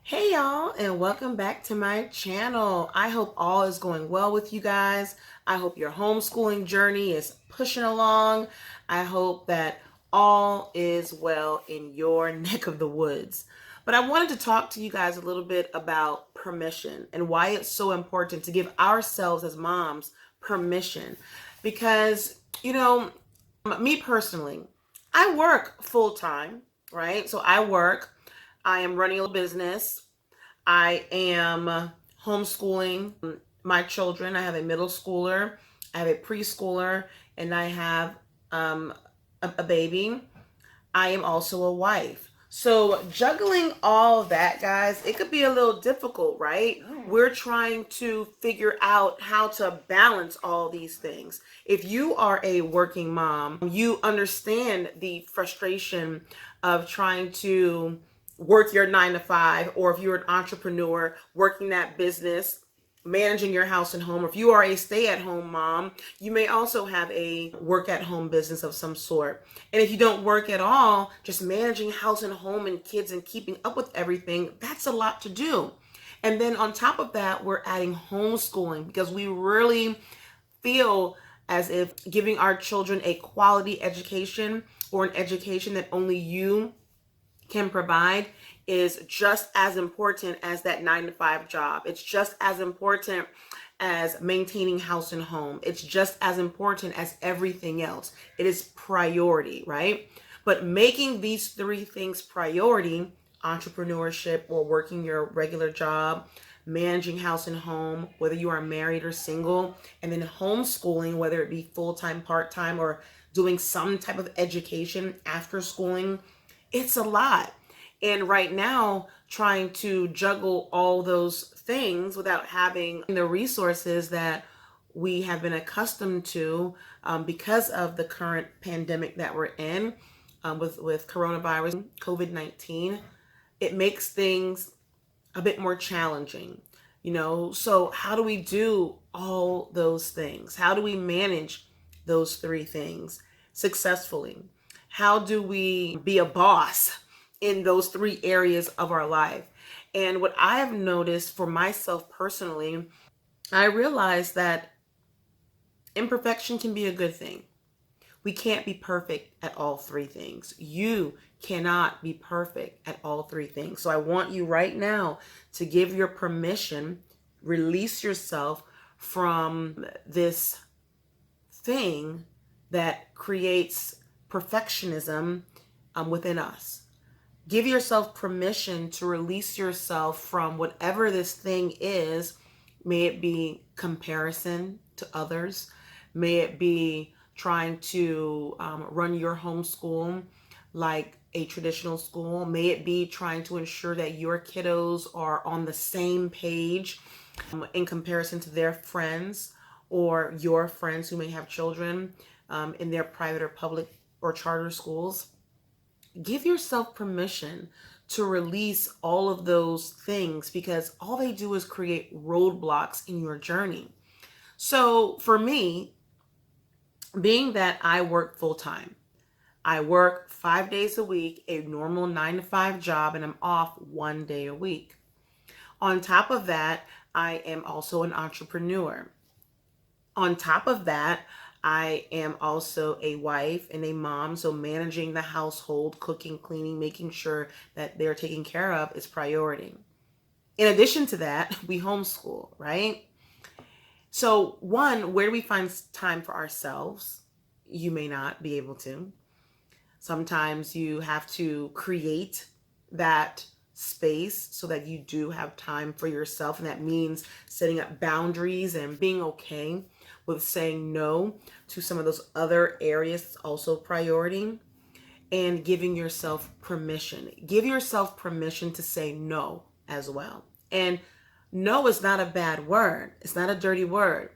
Hey y'all, and welcome back to my channel. I hope all is going well with you guys. I hope your homeschooling journey is pushing along. I hope that all is well in your neck of the woods. But I wanted to talk to you guys a little bit about permission and why it's so important to give ourselves as moms permission. Because, me personally, I work full time, right? So I am running a business. I am homeschooling my children. I have a middle schooler, I have a preschooler, and I have a baby. I am also a wife. So juggling all that, guys, it could be a little difficult, right? We're trying to figure out how to balance all these things. If you are a working mom, you understand the frustration of trying to work your 9 to 5, or if you're an entrepreneur working that business, managing your house and home, or if you are a stay-at-home mom, you may also have a work-at-home business of some sort. And if you don't work at all, just managing house and home and kids and keeping up with everything, that's a lot to do. And then on top of that, we're adding homeschooling because we really feel as if giving our children a quality education, or an education that only you can provide, is just as important as that 9 to 5 job. It's just as important as maintaining house and home. It's just as important as everything else. It is priority, right? But making these three things priority, entrepreneurship or working your regular job, managing house and home, whether you are married or single, and then homeschooling, whether it be full-time, part-time, or doing some type of education after schooling, it's a lot. And right now, trying to juggle all those things without having the resources that we have been accustomed to, because of the current pandemic that we're in, with coronavirus, COVID-19, it makes things a bit more challenging. So how do we do all those things? How do we manage those three things successfully? How do we be a boss in those three areas of our life? And what I have noticed for myself personally, I realized that imperfection can be a good thing. We can't be perfect at all three things. You cannot be perfect at all three things. So I want you right now to give your permission, release yourself from this thing that creates perfectionism within us. Give yourself permission to release yourself from whatever this thing is. May it be comparison to others. May it be trying to run your homeschool like a traditional school. May it be trying to ensure that your kiddos are on the same page in comparison to their friends, or your friends who may have children in their private or public or charter schools. Give yourself permission to release all of those things, because all they do is create roadblocks in your journey. So for me, being that I work full time, I work 5 days a week, a normal 9 to 5 job, and I'm off 1 day a week. On top of that, I am also an entrepreneur. On top of that, I am also a wife and a mom. So managing the household, cooking, cleaning, making sure that they're taken care of is priority. In addition to that, we homeschool, right? So one, where do we find time for ourselves? You may not be able to. Sometimes you have to create that space so that you do have time for yourself. And that means setting up boundaries and being okay with saying no to some of those other areas, also priority, and giving yourself permission. Give yourself permission to say no as well. And no is not a bad word. It's not a dirty word.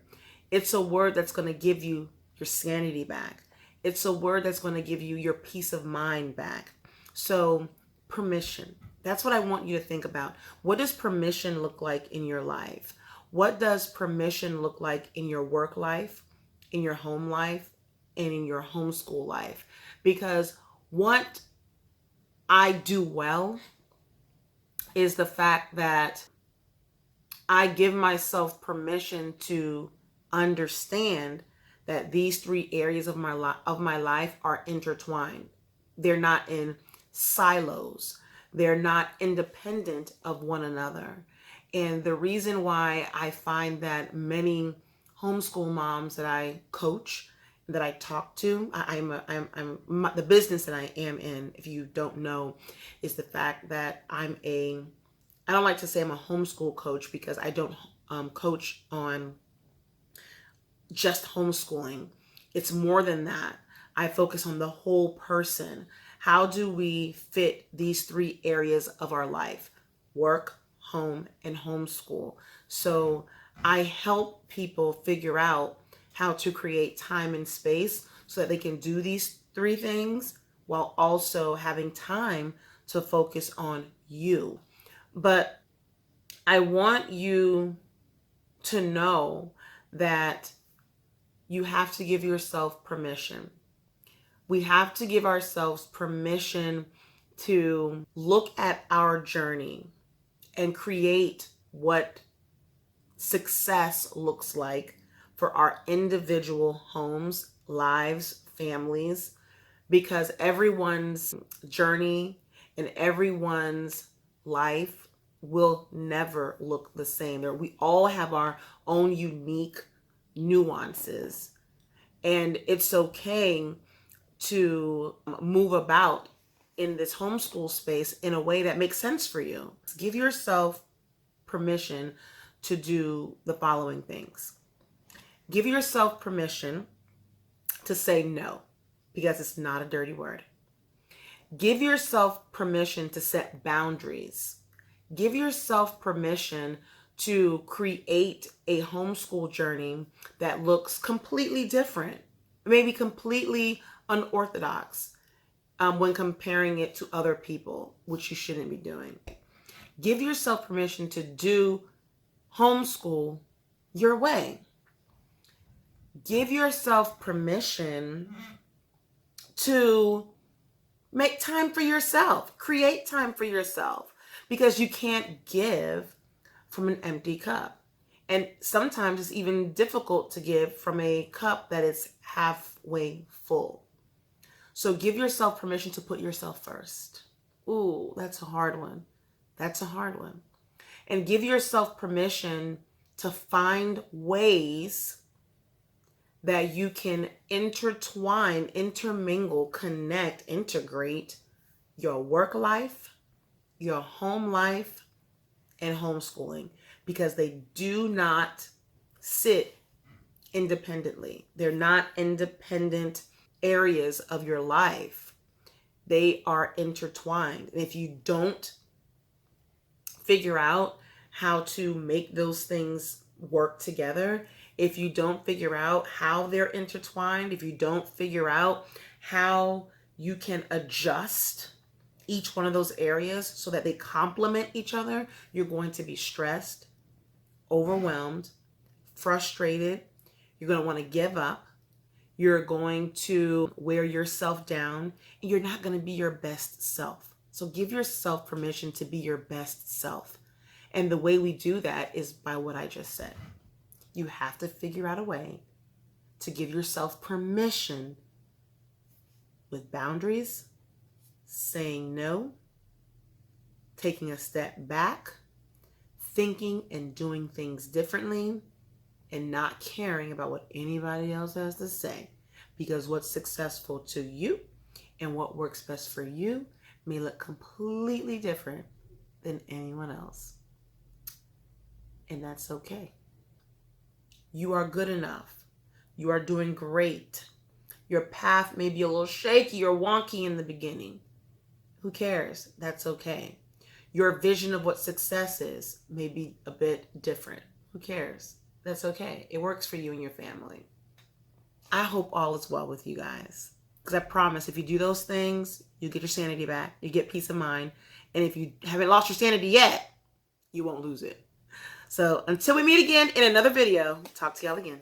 It's a word that's going to give you your sanity back. It's a word that's going to give you your peace of mind back. So permission. That's what I want you to think about. What does permission look like in your life? What does permission look like in your work life, in your home life, and in your homeschool life? Because what I do well is the fact that I give myself permission to understand that these 3 areas of my life are intertwined. They're not in silos. They're not independent of one another. And the reason why I find that many homeschool moms that I coach, that I talk to, the business that I am in, if you don't know, is the fact that I don't like to say I'm a homeschool coach, because I don't coach on just homeschooling. It's more than that. I focus on the whole person. How do we fit these 3 areas of our life? Work, home, and homeschool. So I help people figure out how to create time and space so that they can do these 3 things while also having time to focus on you. But I want you to know that you have to give yourself permission. We have to give ourselves permission to look at our journey and create what success looks like for our individual homes, lives, families, because everyone's journey and everyone's life will never look the same. We all have our own unique nuances, and it's okay to move about in this homeschool space in a way that makes sense for you. Give yourself permission to do the following things. Give yourself permission to say no, because it's not a dirty word. Give yourself permission to set boundaries. Give yourself permission to create a homeschool journey that looks completely different, maybe completely unorthodox when comparing it to other people, which you shouldn't be doing. Give yourself permission to do homeschool your way. Give yourself permission to make time for yourself, create time for yourself, because you can't give from an empty cup. And sometimes it's even difficult to give from a cup that is halfway full. So give yourself permission to put yourself first. Ooh, that's a hard one. That's a hard one. And give yourself permission to find ways that you can intertwine, intermingle, connect, integrate your work life, your home life, and homeschooling, because they do not sit independently. They're not independent areas of your life. They are intertwined. And if you don't figure out how to make those things work together, if you don't figure out how they're intertwined, if you don't figure out how you can adjust each one of those areas so that they complement each other, you're going to be stressed, overwhelmed, frustrated. You're going to want to give up. You're going to wear yourself down, and you're not going to be your best self. So give yourself permission to be your best self. And the way we do that is by what I just said. You have to figure out a way to give yourself permission with boundaries, saying no, taking a step back, thinking and doing things differently, and not caring about what anybody else has to say. Because what's successful to you and what works best for you may look completely different than anyone else. And that's okay. You are good enough. You are doing great. Your path may be a little shaky or wonky in the beginning. Who cares? That's okay. Your vision of what success is may be a bit different. Who cares? That's okay. It works for you and your family. I hope all is well with you guys. Because I promise, if you do those things, you get your sanity back. You get peace of mind. And if you haven't lost your sanity yet, you won't lose it. So until we meet again in another video, talk to y'all again.